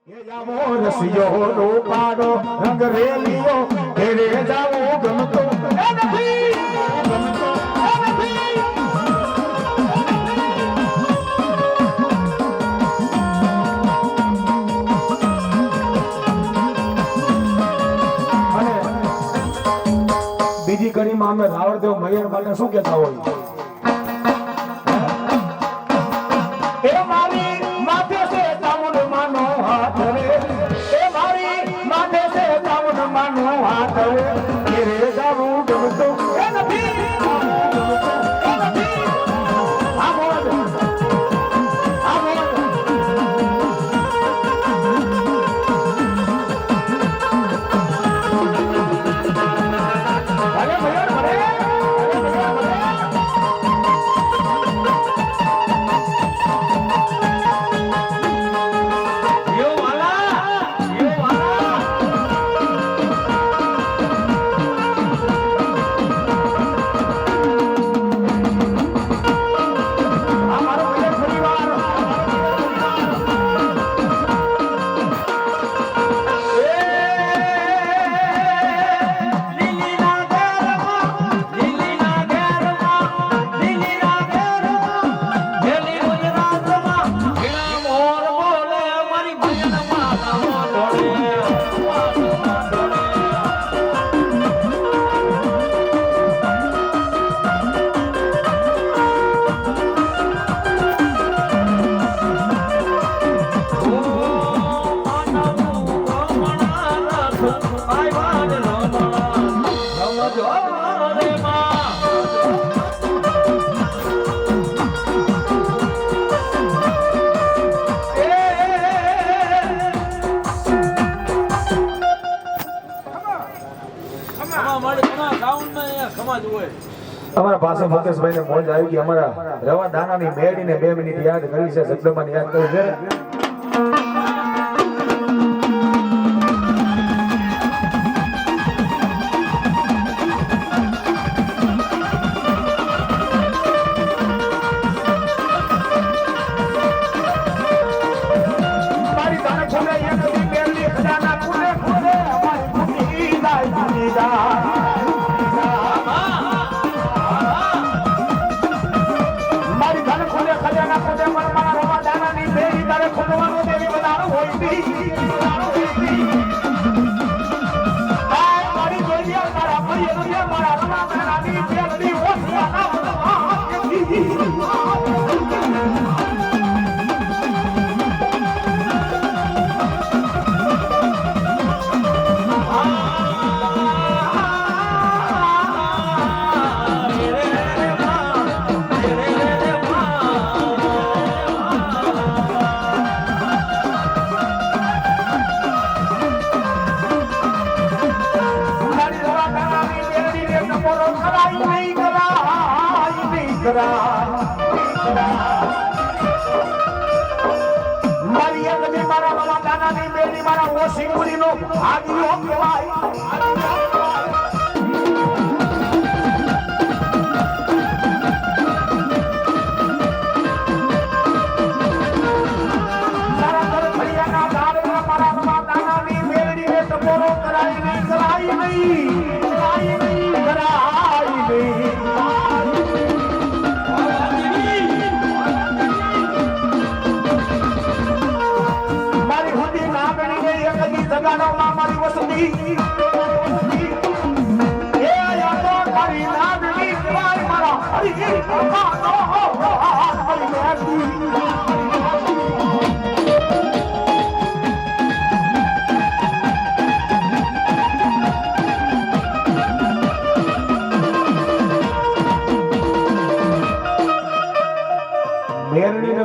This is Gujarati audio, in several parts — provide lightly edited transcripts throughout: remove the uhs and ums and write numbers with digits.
રસિયો નો પાડો રંગ રેલિયો ઘેરે જાવું ગમતો નથી ગમતો નથી અને બીજી કડીમાં અમે રાવણદેવ મૈયર માટે શું કહેતા હોય અમારા પાસે મુકેશભાઈ ને મોજ આવી ગઈ અમારા રવા દાનાની મેળીને 2 મિનિટ યાદ કરી છે જગદંબાને યાદ કરી છે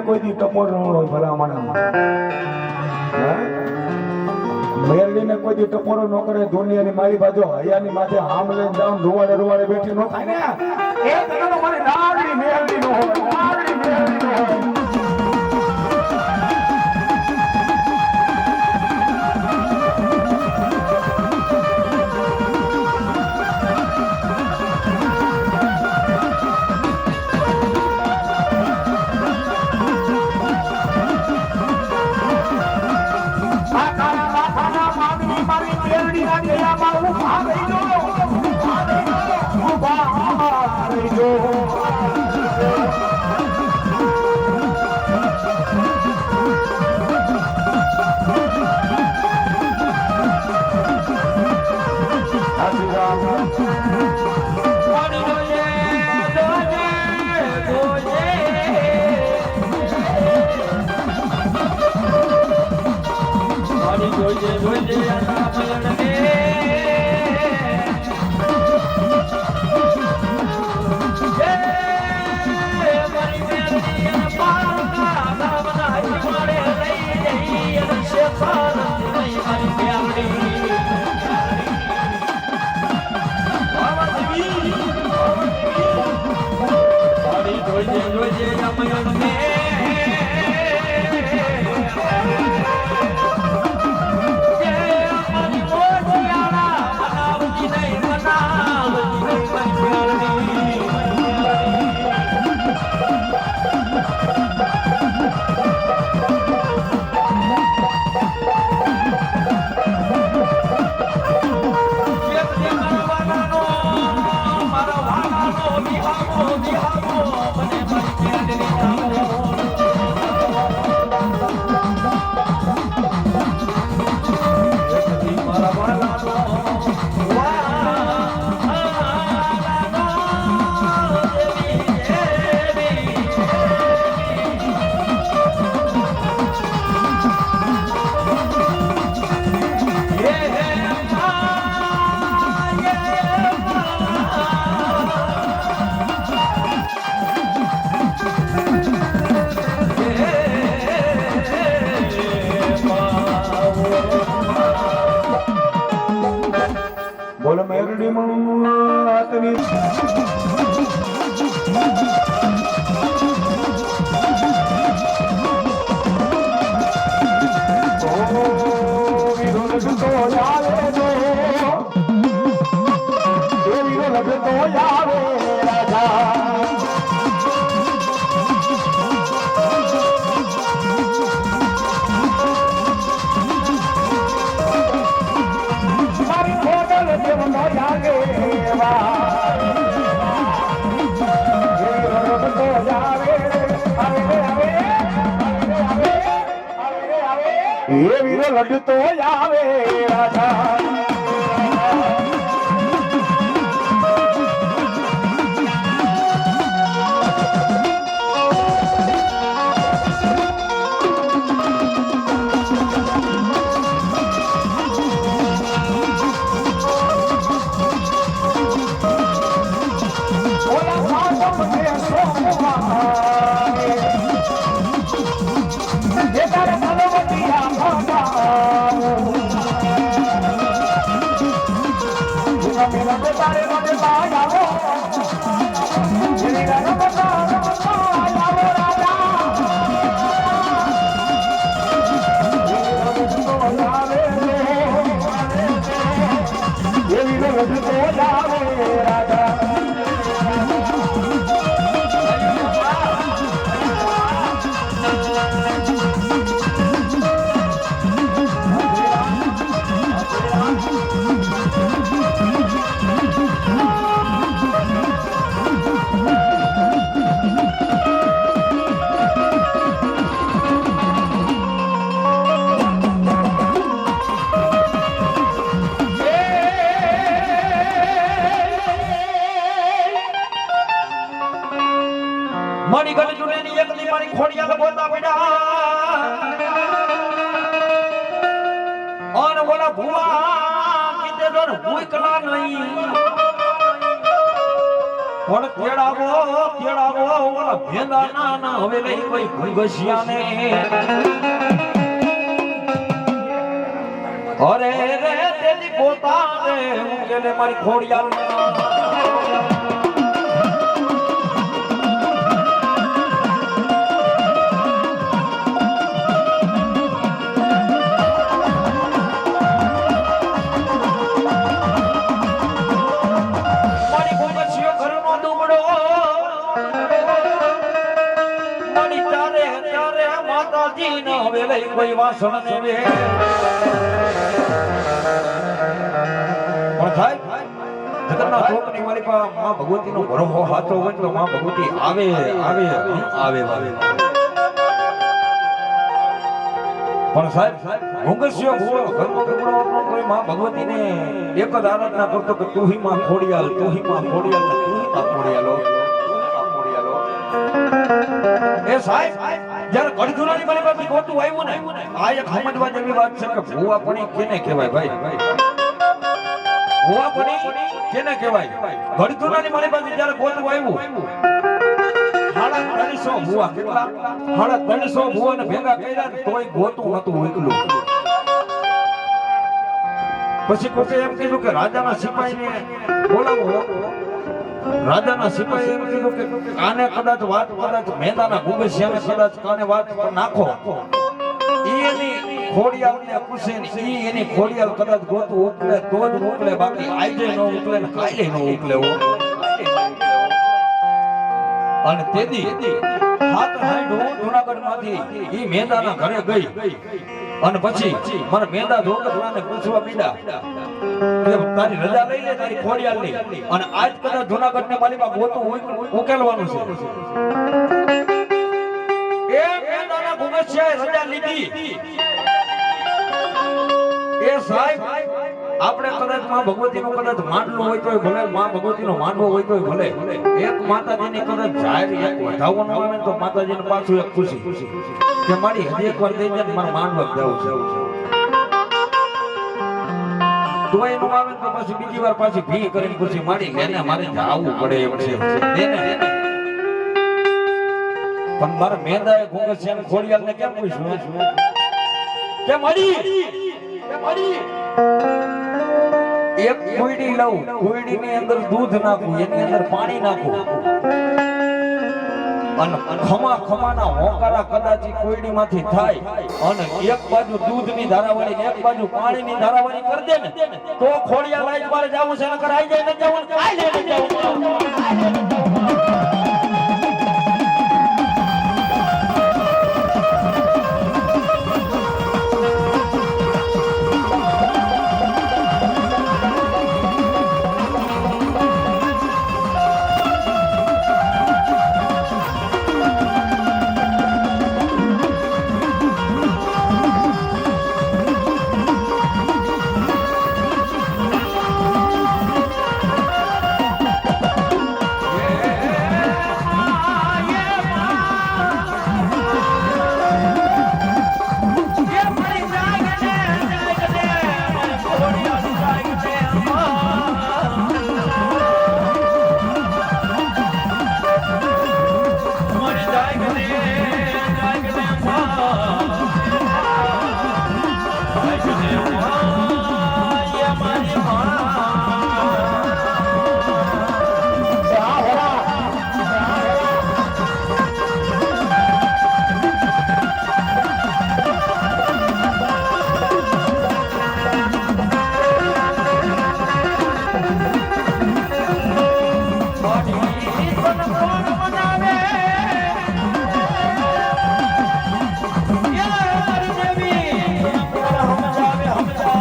કોઈ દી ટપોર ન હોય ભલામણ મેરડીને કોઈ દી ટપોરો ન કરે દુનિયાની મારી બાજુ હયાની માથે આમ લઈને જાઉં રૂવાડે રૂવાડે બેઠી ન થાય ને એ તને મારી નાગડી મેરડી નો હોય નાગડી મેરડી નો હોય આ કાળા માથાના માગણી મારી મેરડીના ગયામાં ઊભા રહીજો ઊભા રહીજો બોલો મેરડી માતની એ વીરો લડતો આવે રાજા મારી ગઢ જુનેની એકલી મારી ખોડિયાલ બોલતા પડ્યા અને બોલા ભુવા કીધે તો ભૂકલા નહીં પણ તેડાવો ઓલા ભેંદા ના હવે લઈ કોઈ ભૂગસિયાને અરે રે તેની પોતાને મુકેલે મારી ખોડિયાલ કોઈ વાસણ ને ચોકની મારી પાસે માં ભગવતીનો ભરોસો સાચો હોય તો માં ભગવતી આવે આવે આવે આવે પણ સાહેબ ભૂંગસ્યો ભૂવો ઘરનો ટુકડો કોઈ માં ભગવતીને એક જ આરાધના કરતો કે તું હી માં ખોડિયાલ તું હી માં ખોડિયાલ ને તું હી માં ખોડિયાલો એ સાહેબ જ્યારે ગઢધુરાની મારી પાસે ગોતું આવ્યું ને આ એક સમજવા જેવી વાત છે કે ભૂવા પડી કેને કહેવાય ભાઈ ભૂવા પડી કેને કહેવાય ગઢધુરાની મારી પાસે જ્યારે ગોતું આવ્યું 350 ભૂવા કેટલા 350 ભૂવાને ભેગા કર્યા તોય ગોતું નતું ઉકલું પછી કોકે એમ કીધું કે રાજાના સિપાહીને બોલાવો રાજાના સિપાહી એમ કીધું કે આને કદાચ વાત કદાચ મેદાના ગુગસિયાને કદાચ કાને વાત નાખો ઈ એની ખોડિયાલને પૂછે ને ઈ એની ખોડિયાલ કદાચ ગોતું ઉકલે તો જ ઉકલે બાકી આજે ન ઉકલે ને કાલે ન ઉકલે અને તેદી હાથ હાંડો જૂનાગઢમાંથી ઈ મેદાના ઘરે ગઈ અને પછી મને મેદા જોગતરાને પૂછવા મીડા કે તારી રજા લઈ લે તારી ખોડિયાલની અને આજ કદાચ જૂનાગઢને માલીમાં ગોતું ઉકેલવાનું છે એ મેદાના ગુગસિયાએ રજા લીધી એ સાહેબ આપણે કદાચ માં ભગવતીનો કદાચ માંડલો હોય તોય ભલે માં ભગવતીનો માંડવો હોય તોય ભલે એક માતાજીની કદાચ જાહેર એક વધાવવાનું આવે તો માતાજીને પાછું એક ખુશી કે મારી હજી એકવાર દઈ જાય મારે માંડવા જવું છે તોય નું આવે તો પછી બીજી વાર પાછી ભી કરીને ખુશી મારી લેને મારે જાવું પડે એમ છે પણ મારે મેદાએ ગુંગસિયાને ખોડિયાલને કેમ પૂછ્યું કે મારી એક કોયડી લઉં કોયડીની અંદર દૂધ નાખું એની અંદર પાણી નાખું અને ખમા ખમાના હોકારા કદાચ કોયડીમાંથી થાય અને એક બાજુ દૂધની ધારાવાળી ને એક બાજુ પાણીની ધારાવાળી કરી દે ને તો ખોડિયા લાઈટ મારે જાવું છે નકર આઈ જાય ન જાવું કાઈ લે ન જાવું સમજાવે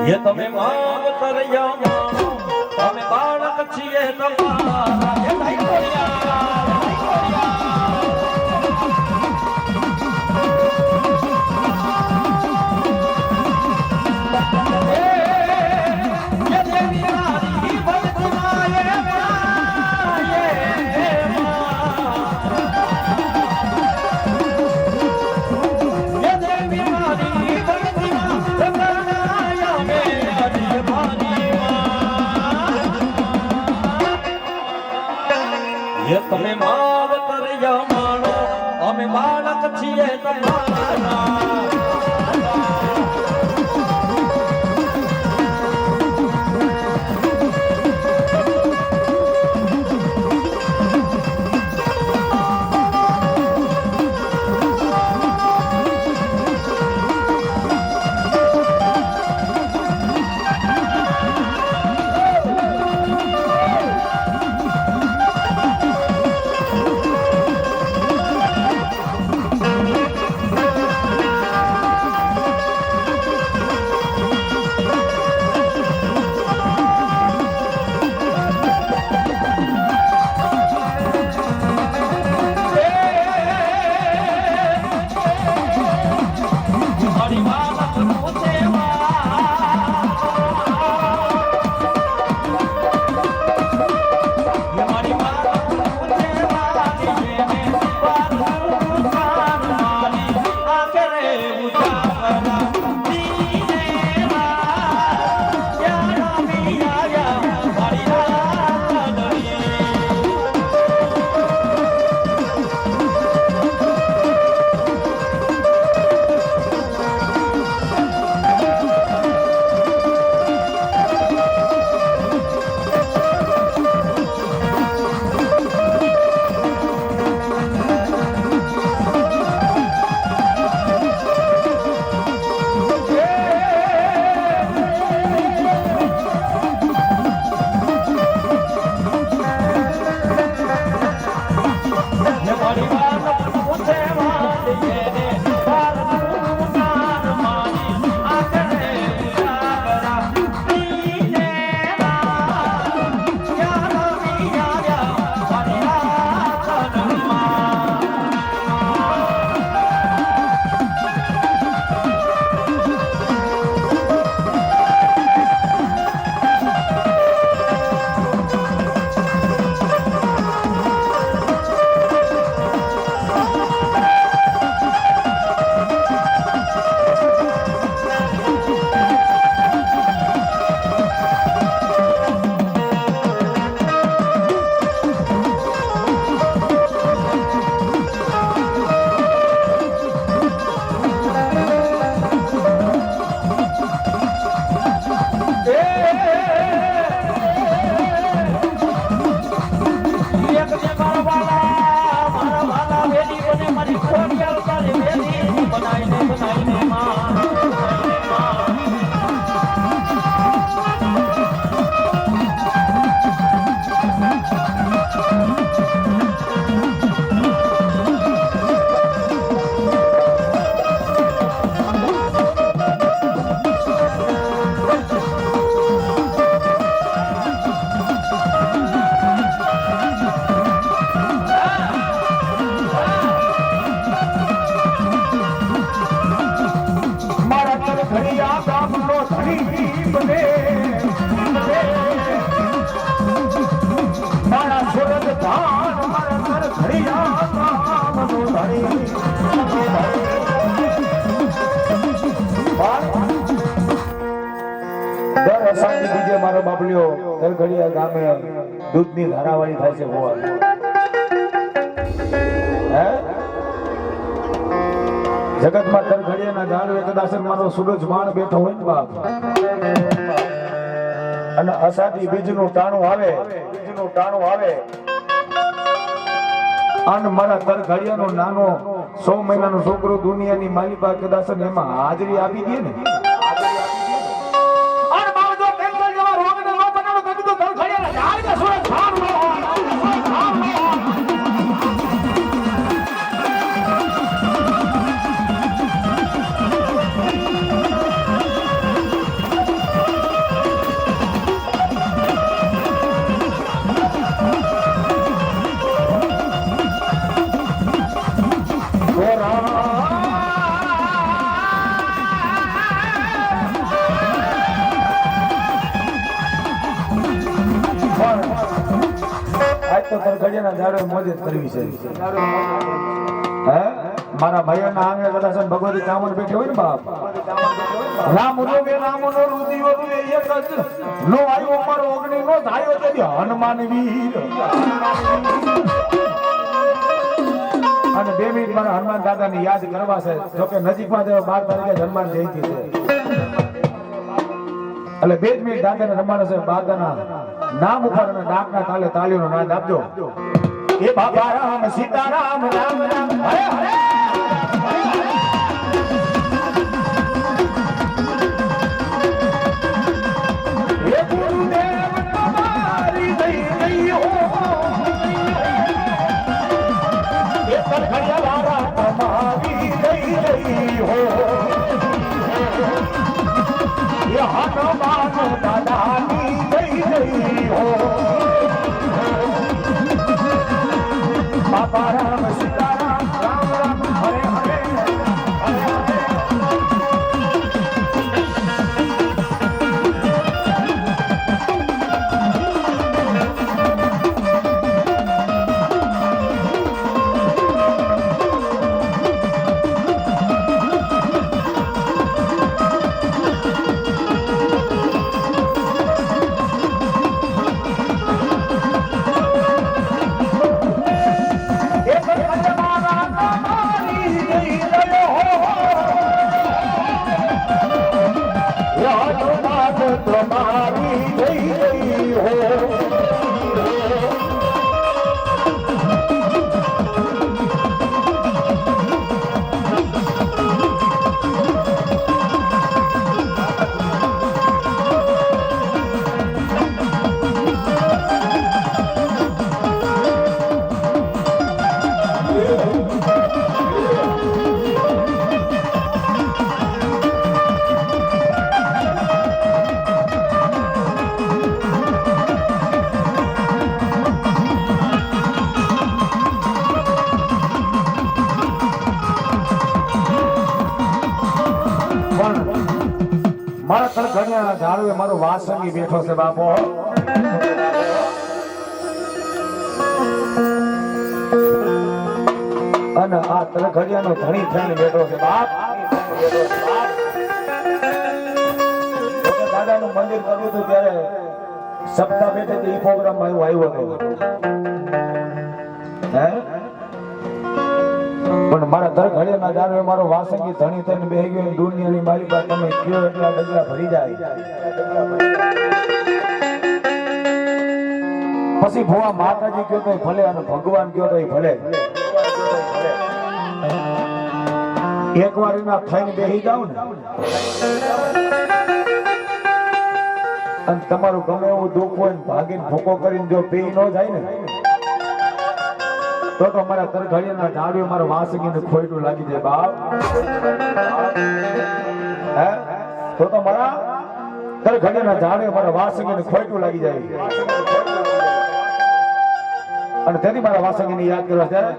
ये તમે માવતર યામાણો અમે બાળક છીએ તમારા એ ભાઈ તમે માવતર યામાણો અમે બાળક છીએ તમારા બીજે મારો બાપલિયો તરઘડિયા ગામે દૂધની ધારાવાળી થાય છે ભોવા હે જગતમાં તરઘડિયાના જાળવે કદાચ મારો સૂરજ માણ બેઠો હોય ને બાપ અને અસાધી બીજનું ટાણું આવે અને મારા તરઘડિયાનો નાનો 100 મહિનાનો છોકરો દુનિયાની માલિકા કદાચ એમાં હાજરી આપી દે ને રોગ ને નો બનાવો તો તરઘડિયાના ઝાડ કે સુરજ ભાર નો જાડે મોજ જ કરવી છે હે મારા ભાઈઓના આંગણે કદાચ ભગવતી કામણ બેઠી હોય ને બાપ રામ રોવે રામ નો રુદિયો રૂવે એક જ નો આવ્યો મારો અગ્નિ નો ધાયો તેથી હનુમાન વીર અને 2 મિનિટ મારા હનુમાન દાદાને યાદ કરવા છે જો કે નજીકમાં જ 12 તારીખે હનુમાન જયંતિ છે એટલે 2 મિનિટ દાદાને રમવાના છે દાદાના નામ ઉપર અને ડાકના તાલે તાળીઓનો નાદ આપજો એ બાબા રામ સીતારામ રામ રામ હરે હરે એ ગુરુદેવ તમારી દઈ હો એ તરખડિયા તમારી દઈ હો એ હનુમાન દાદાની દઈ હો બાબા રામ સીતારામ રામ રામ હરે હરે તમારી જઈ હો મારા તળઘડિયાના ઝાડવે મારો વાસંગી બેઠો છે બાપો અને આ તળઘડિયાનો ધણી થઈને બેઠો છે બાપ દાદાનું મંદિર કર્યું હતું ત્યારે સપ્તાહ બેઠે એ પ્રોગ્રામમાં એવું આવ્યો હતો હે પણ મારા તળઘડિયાના ઝાડવે મારો વાસંગી ધણી થઈને બેહી ગયો દુનિયાની મારી પાસે તમે કયો એટલા ડગલા ભરી જાય પછી ભુવા માતાજી કયો તો ભલે અને ભગવાન કયો તો ભલે એકવાર એના થઈને બેહી જાવ ને અને તમારું ગમે એવું દુઃખ હોય ને ભાગીને ભૂકો કરીને જો પી ન જાય ને તો મારા તળઘડિયાના ઝાડવે મારો વાસંગીને ખોયડું લાગી જાય બાપ હે તો મારા તળઘડિયાના ઝાડવે મારા વાસંગીને ખોયડું લાગી જાય અને તેથી મારા વાસંગીને યાદ કરવા ત્યારે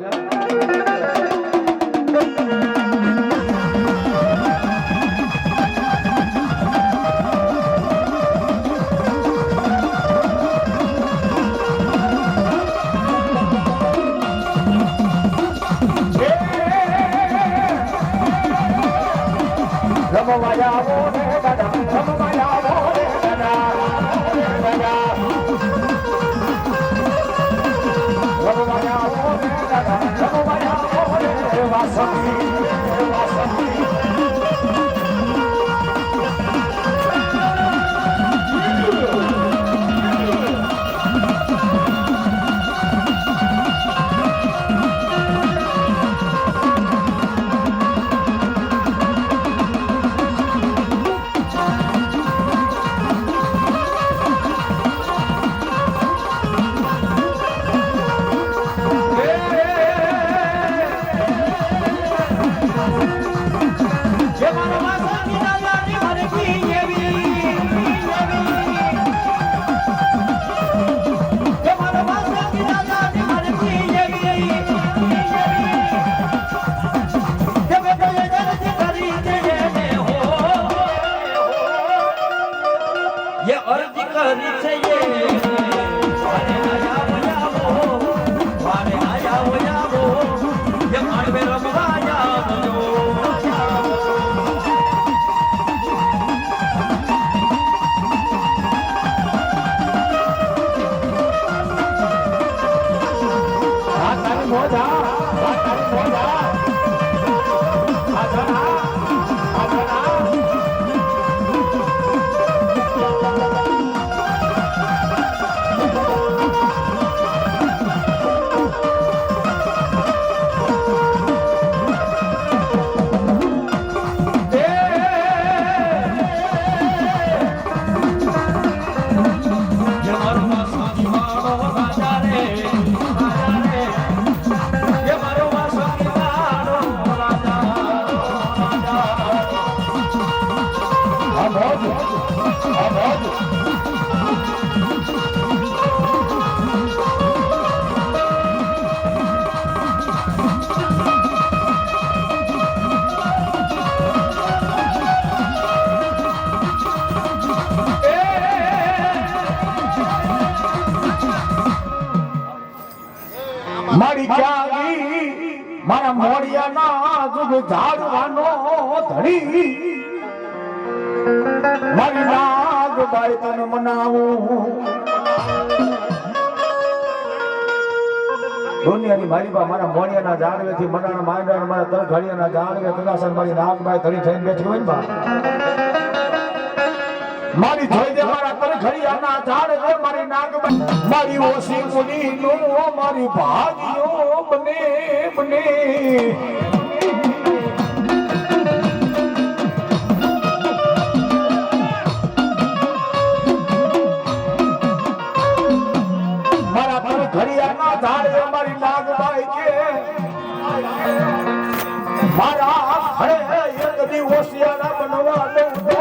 મોજા વાત તારી મોજા આજના મારી ક્યારી મારા મોડિયાના જુગ ઝાડવાનો ધણી મારી નાગબાઈ તને મનાવું દુનિયાની મારી બા મારા મોડિયાના ઝાડવેથી મનાના માંડણ મારા તરઘડિયાના ઝાડવે કદાસન મારી નાગબાઈ ધણી થઈને બેઠી હોય ને બા મારી જોઈ દે મારા તરઘડિયાના ઝાડવે મારી નાગબાઈ મારી ઓસી મુનીનો મારી ભાગ્યો બને બને મારા તરઘડિયાના ઝાડવે મારી નાગબાઈ કે મારા ઘરે એક દી ઓસિયાના બનવા દઉં તો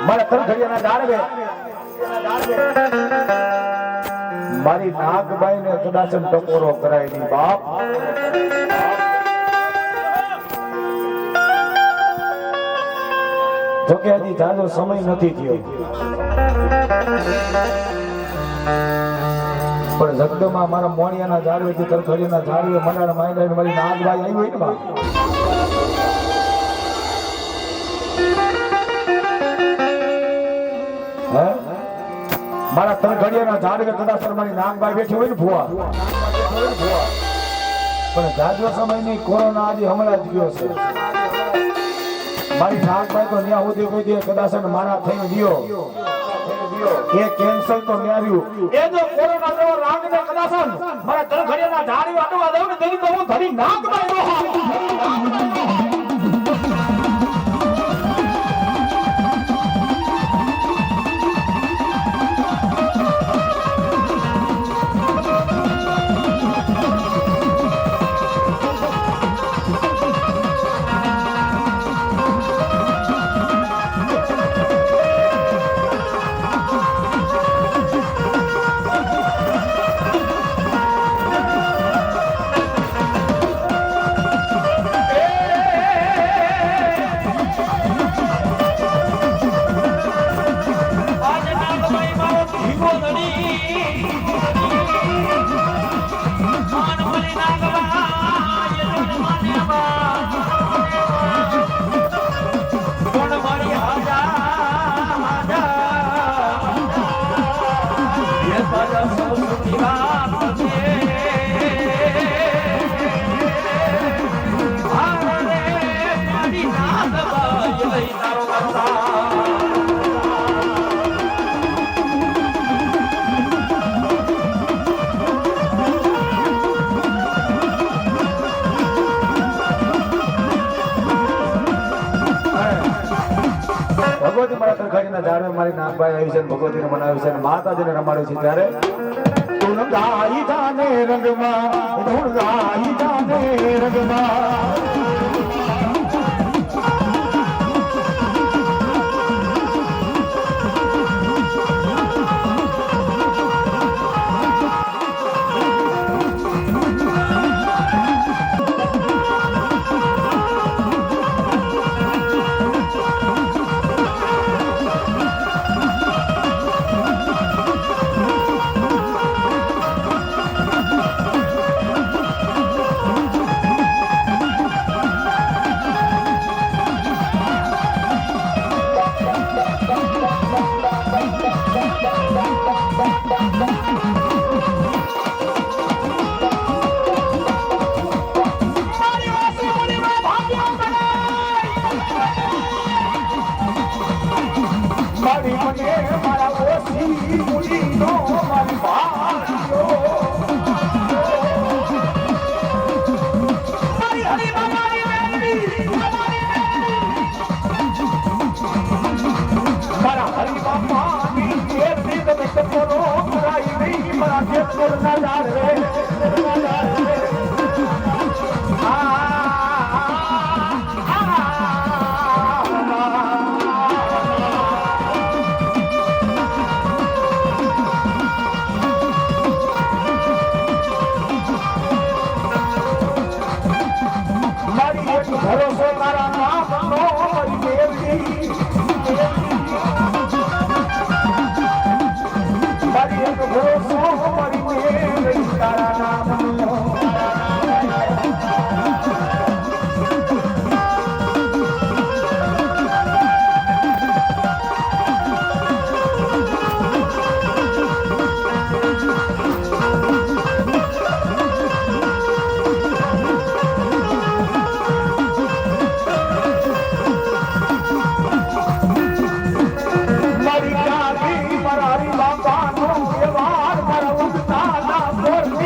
મારા તરઘડિયાના ઝાડવે મારી નાગબાઈ ને કદાચન ટકોરો કરાય ની બાપ જોકે હજી જાજો સમય નથી થયો પણ જગદમાં મારા મોણિયાના ઝાડવે થી તરઘડિયાના ઝાડવે મનાના માયના મારી નાગબાઈ આવી હોય ને બાપ મારા તરઘડિયાના ઝાડવે કદાચ મારી નાગબાઈ બેઠી હોય ને ભુવા પણ જાજો સમય ની કોરોના આજે હમણાં જ ગયો છે મારી નાગબાઈ તો ન્યા સુધી કોઈ દે કદાચ મારા થઈને ગયો એ કેન્સર તો ન્યાર્યું એ જો કોરોના જેવો રાગ ને કદાચ મારા તરઘડિયાના ઝાડવે અડવા દઉં ને તેની તો હું ધરી નાગબાઈ નો ભગવતી મારા તરઘડીના ઝાડવે મારી નાગબાઈ આવી છે ભગવતીને મનાવી છે માતાજીને રમાડ્યું છે ત્યારે તું ગાઈ જાને રંગમાં તું ગાઈ જાને રંગમાં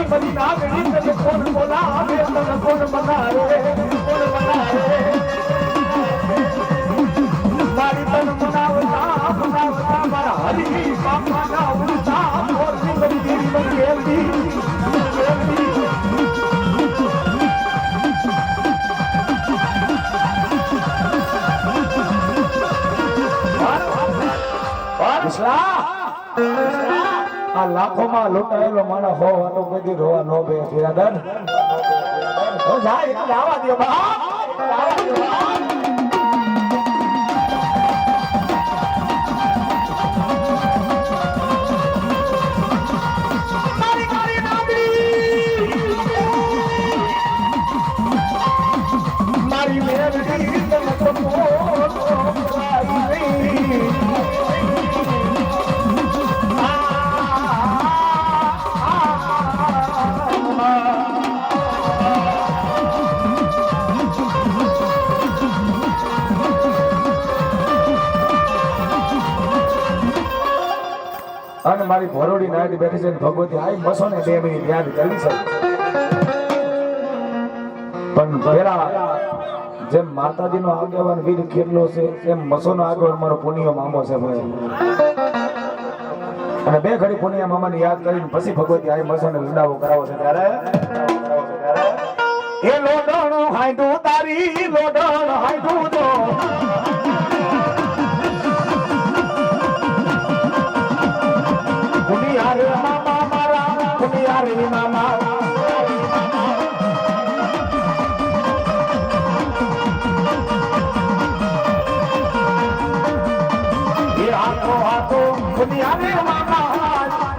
બધી નાગણી તને કોણ બોલાવે તને કોણ બનાવે મારી તન મનાવતા મનાવતા મારા હરી બાપાના ઉડતા મોરથી બધી દેવી બધી ગેલતી આ લાખોમાં લૂંટાયેલો માણસ હો વાતો કદી રોવા નો બે ફિરાદન જાય આવા દો બા મારી મેરડી તને તો અને મારી ભરોડી નાયક બેઠી છે ભગવતી આઈ બસો ને 2 મિનિટ યાદ કરી છે પણ પેલા જેમ માતાજીનો આગેવાન વીર કેટલો છે એમ મસોનો આગેવાન મારો પુનિયો મામો છે ભાઈ અને બે ઘડી પુનિયા મામાને યાદ કરીને પછી ભગવતી આઈ મસોને લડાવો કરાવો છે ત્યારે એ લોડણ હાઈડું તારી લોડણ હાઈડું તો પુનિયારે મામા મારા પુનિયારે મામા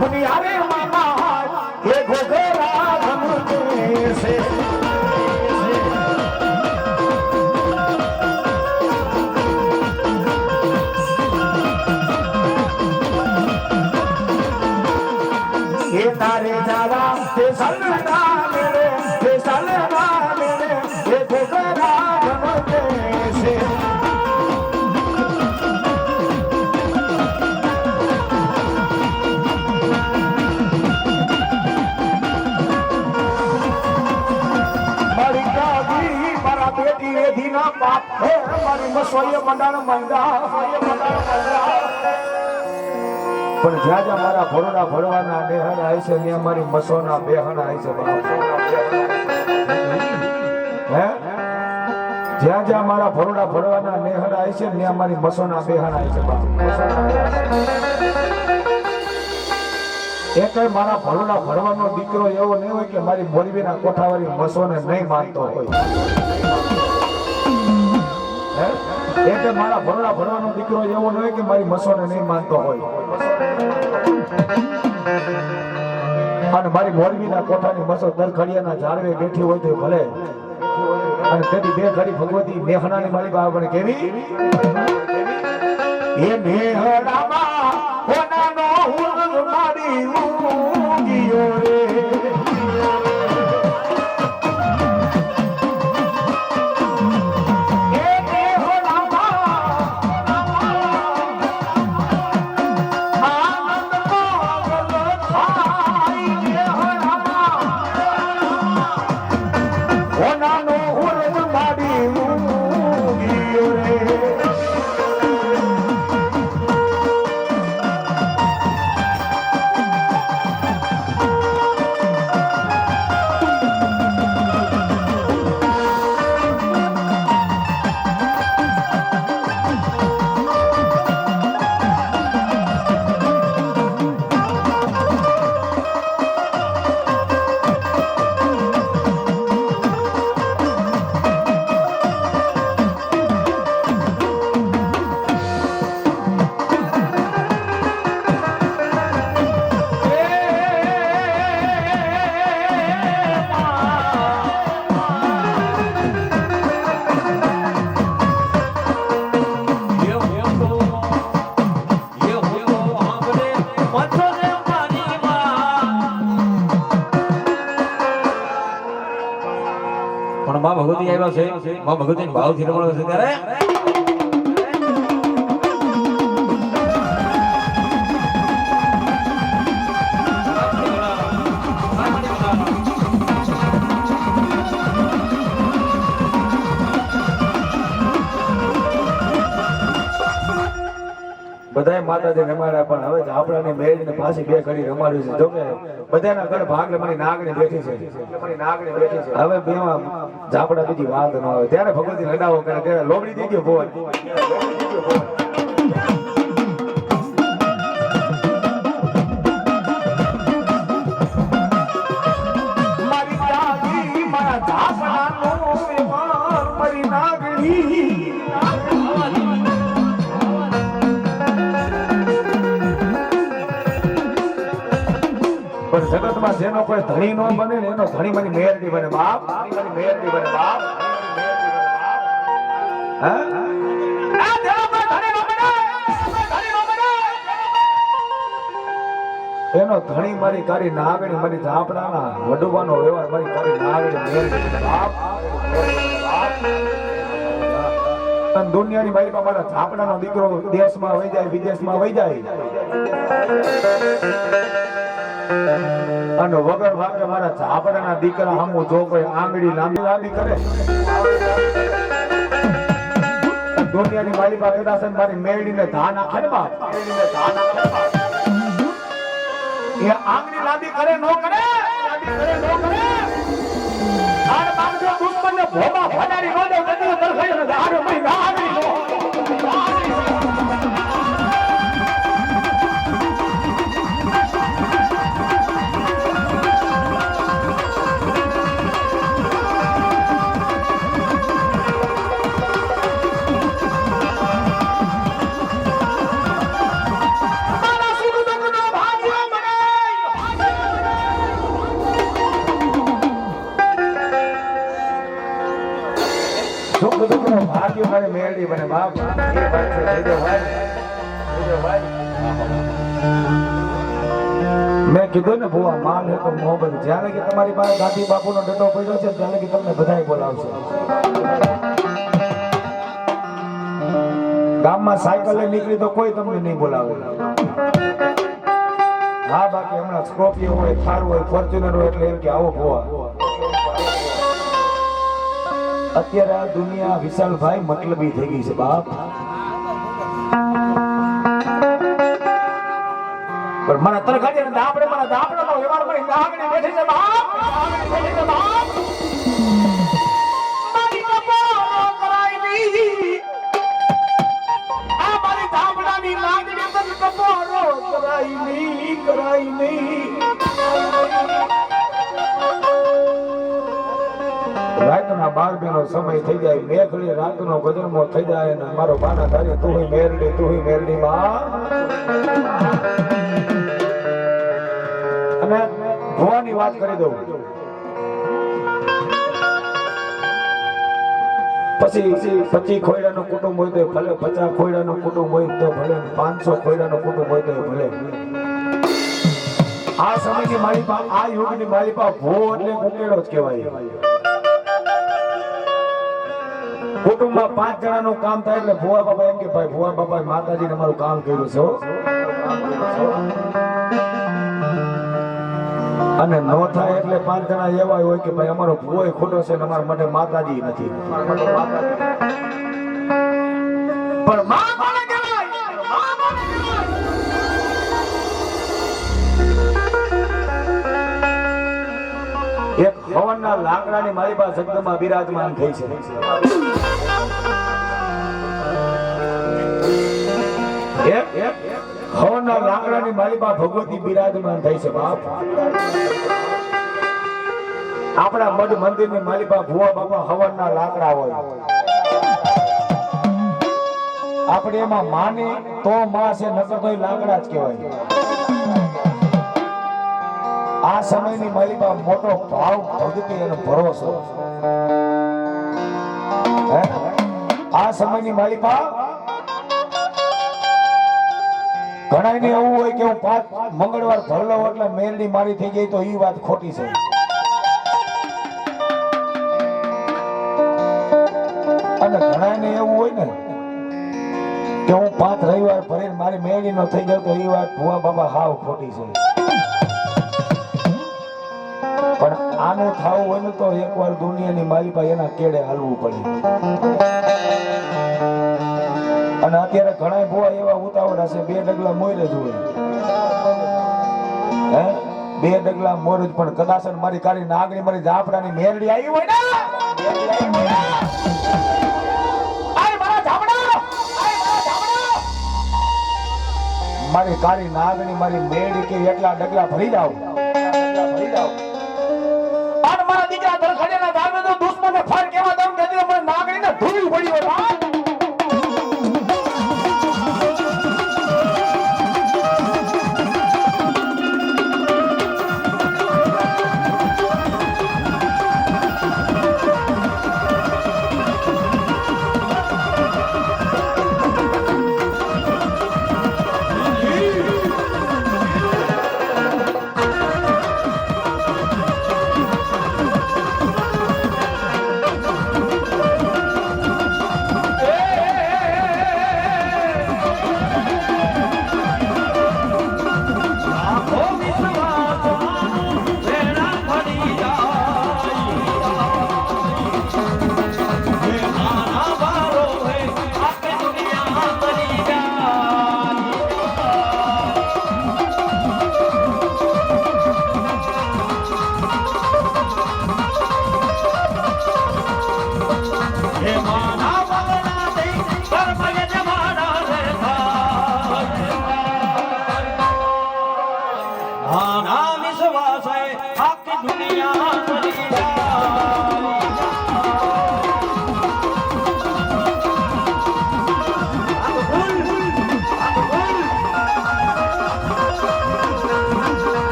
पुनियारे मामा ये घोघरा धमके से ये तारे जावा ते सलना मेरे ये घोघरा धमके से बाप है हमारी मसोये मंडाण मंडा पण ज्या ज्या मारा भरोडा भरवाना नेहण आय छे ने हमारी मसोना बेहण आय छे हे ज्या ज्या मारा भरोडा भरवाना नेहण आय छे ने हमारी मसोना बेहण आय छे एक मारा भरोडा भरवानो दीकरो एवो नहीं होय के मारी मोरबीना कोठावारी मसोने नहीं मानतो होय एक मारा भरोडा भरवानो दीकरो एवो नहीं के मारी मसोने नहीं मानतो होय અને મારી મોરબીના કોઠાની મસો દરખડિયાના ઝાડવે બેઠી હોય તો ભલે અને તેની બે ઘડી ભગવતી મેહણાની મારી બાબને કેવી એ મેહણામાં કોનાનો હુર મારી ઊંઘિયો રે પણ માં ભગવતી આવ્યા છે માં ભગવતીને ભાવથી રમણ છે ત્યારે બધાય માતાજી રમાડ્યા પણ હવે ઝાપડાની મેળીને પાછી બે ઘડી રમાડ્યું છે જોકે બધાના ઘરે ભાગલે મારી નાગણી બેઠી છે હવે બેમાં ઝાપડા બીજી વાત ન આવે ત્યારે ભગવતી લડાવો કરે ત્યારે લોબડી દઈ ગયો ભોન જગતમાં જેનો કોઈ ધણી નો બને ને એનો ધણી મારી મેરડી બને બાપ મેરડી બને બાપ એનો ધણી મારી કારી નાગણી મારી ઝાપડાના વડવાનો વ્યવહાર મારી કારી નાગણી મેરડી બને બાપ દુનિયાની મારી પાસે મારા ઝાપડાનો દીકરો દેશમાં વહી જાય વિદેશમાં વહી જાય અને વગર વાગે મારા ઝાપડાના દીકરા સામું જો કોઈ આંગળી લાંબી કરે દુનિયાની મારી પાસે કદાચ મારી મેળીને ધાન આખે ને બાપ એ આંગળી લાંબી કરે નો કરે આર બાપ જો દુશ્મનને ભોબા ભડાડી નો દે નદી ઉપર ખાય ને આર મહિના આંગળી નો ભાગ્ય મારે મેળવી બને બાપ એ વાત છે ભાઈ મેં કીધું ને ભુવા માલ હે તો મોહબ્બત જ્યારે કે તમારી પાસે દાદી બાપુનો ડટો પડ્યો છે ત્યારે કે તમને બધાય બોલાવશે ગામમાં સાયકલે નીકળી તો કોઈ તમને નહીં બોલાવે હા બાકી હમણાં સ્કોર્પિયો હોય થાર હોય ફોર્ચ્યુનર હોય એટલે એમ કે આવો ભુવા અત્યારે આ દુનિયા વિશાલભાઈ મતલબી થઈ ગઈ છે બાપ પણ મને તરખાડી ને આપણે મારા દાપડાનો વ્યવહાર કરી નાગણી બેઠી છે બાપ બેઠી છે બાપ મારી કપાળો કરાઈ ની આ મારી દાપડાની નાગણી તન કપાળો કરાઈ ની રાતના 12 નો સમય થઈ જાય મેઘડી રાતનો ગજરમો થઈ જાય અને મારો બાના તારી તું મેરડી માં અને ભુવાની વાત કરી દઉં પછી 25 ખોયડાનું કુટુંબ હોય તો ભલે 50 ખોયડાનું કુટુંબ હોય તો ભલે 500 ખોયડાનું કુટુંબ હોય તો ભલે આ સમયની મારી પાસે આ યુગની મારી પાસે ભો એટલે ઉકેડો જ કહેવાય કુટુંબમાં 5 જણાનું કામ થાય એટલે ભુવા બાબા એમ કે ભાઈ ભુવા બાબા માતાજીને અમારું કામ કર્યું છે અને નો થાય એટલે 5 જણા એવા હોય કે ભાઈ અમારો ભુવો ખોટો છે ને અમારા માટે માતાજી નથી પણ માં કોને કહેવાય એક હવનના લાકડાની મારી પાસે જગદમાં બિરાજમાન થઈ છે હવનના લાકડાની મારી પાસે ભગવતી બિરાજમાન થઈ છે બાપ આપણા મઢ મંદિરની મારી પાસે ભુવા બાપા હવનના લાકડા હોય આપણે એમાં માની તો માં છે નકર તો લાકડા જ કહેવાય આ સમયની મારી પાસે મોટો ભાવ ભક્તિ અને ભરોસો આ સમયની મારી પાસે ઘણા ને એવું હોય કે હું 5 મંગળવાર ભરલો એટલે મેલડી મારી થઈ ગઈ તો એ વાત ખોટી છે અને ઘણા ને એવું હોય ને કે હું 5 રવિવાર ભરીને મારી મેલડી નો થઈ ગયો તો એ વાત ભુવા બાબા હાવ ખોટી છે પણ આનું થાવું હોય ને તો એકવાર દુનિયાની માલિકા એના કેડે હાલવું પડે અને અત્યારે ઘણા ભુવા એવા ઉતાવળા છે 2 ડગલા મોરે જ હોય હે 2 ડગલા મોર જ પણ કદાચ મારી કાળી નાગણી મારી જાપડાની મેરડી આવી હોય ને મારી કાળી નાગણી મારી મેરડી કે એટલા ડગલા ભરી જાવ અને મારા દીકરા દરખડેના દાવે તો દુશ્મને ફાર કેવા દઉં કે મને નાગણીને ધૂળી પડી હોય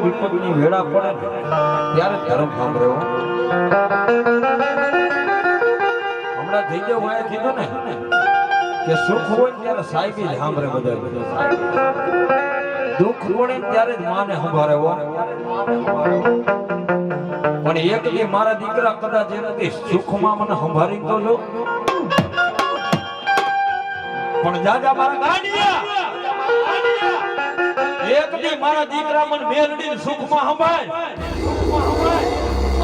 વિપદની વેળા પડે ત્યારે ધર્મ સાંભળ્યો હમણાં થઈ ગયો હોય કીધું ને કે સુખ હોય ત્યારે સાહેબી જ સાંભળે બધા દુઃખ પડે ત્યારે જ માને સંભાળે પણ એક દી મારા દીકરા કદાચ એનાથી સુખમાં મને સંભાળી તો જો પણ જાજા મારા ગાંડિયા એક દી મારા દીકરા મને મેલડી સુખમાં સંભાળ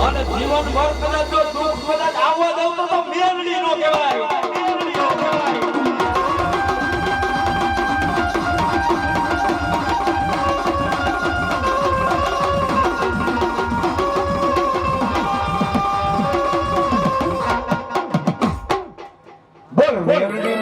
અને જીવનભર કદાચ જો દુઃખ કદાચ આવવા દઉં તો મેલડી નો કહેવાય. બોલ મેલડી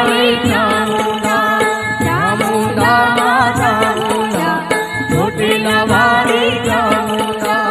વાળી ચામુંડા ચામુંડા માં ચામુંડા ચોટીલા વાળી ચામુંડા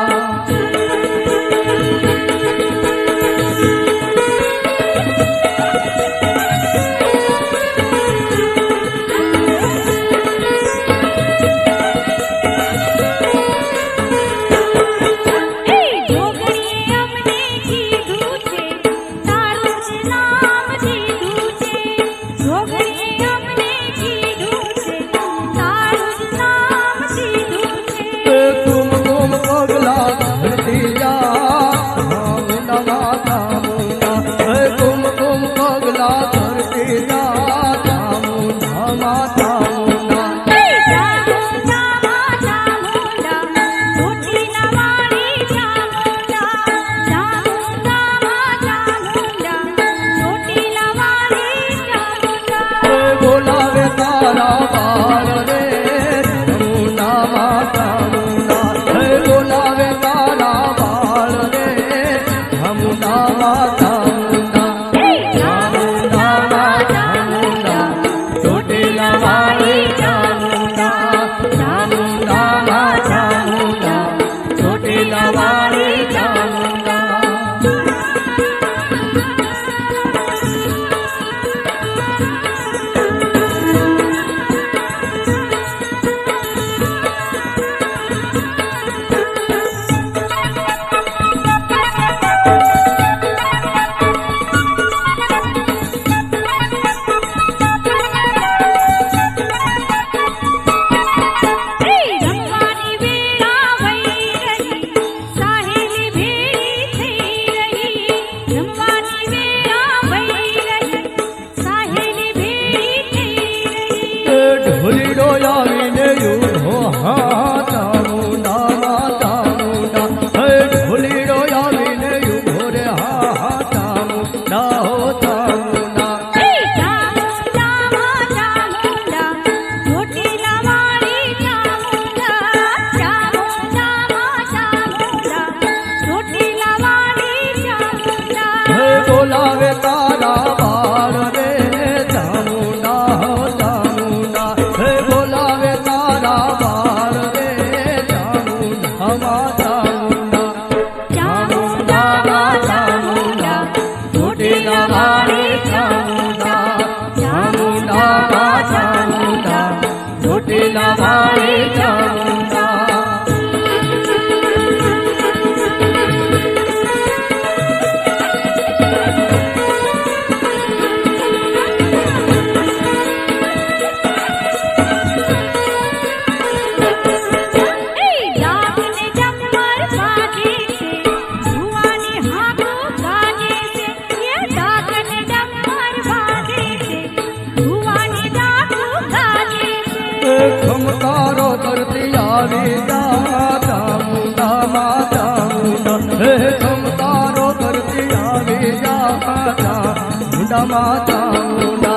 ખમકારો કરતી આવી ચામુંડા માં ચામુંડા હે ખમકારો કરતી આવી ચામુંડા માં ચામુંડા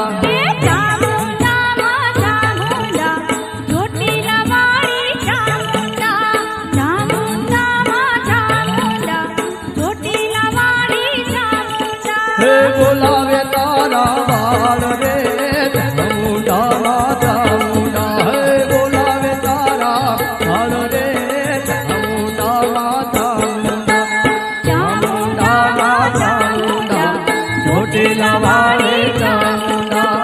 બોલાવે તારા બાળ રે ચામુંડા માં ચામુંડા હે બોલાવે તારા બાળ રે ચામુંડા માં ચામુંડા ચામુંડા માં ચામુંડા ચોટીલા વાળી ચામુંડા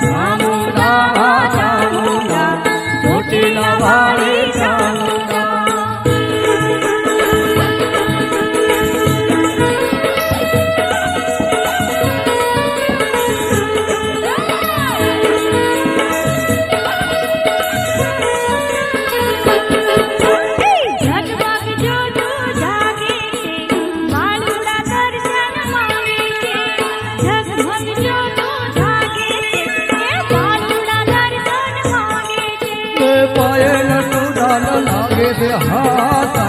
ચામુંડા માં ચામુંડા ચોટીલા વાળી ચામુંડા પાયલ નું ડાલ લાગે છે હાથ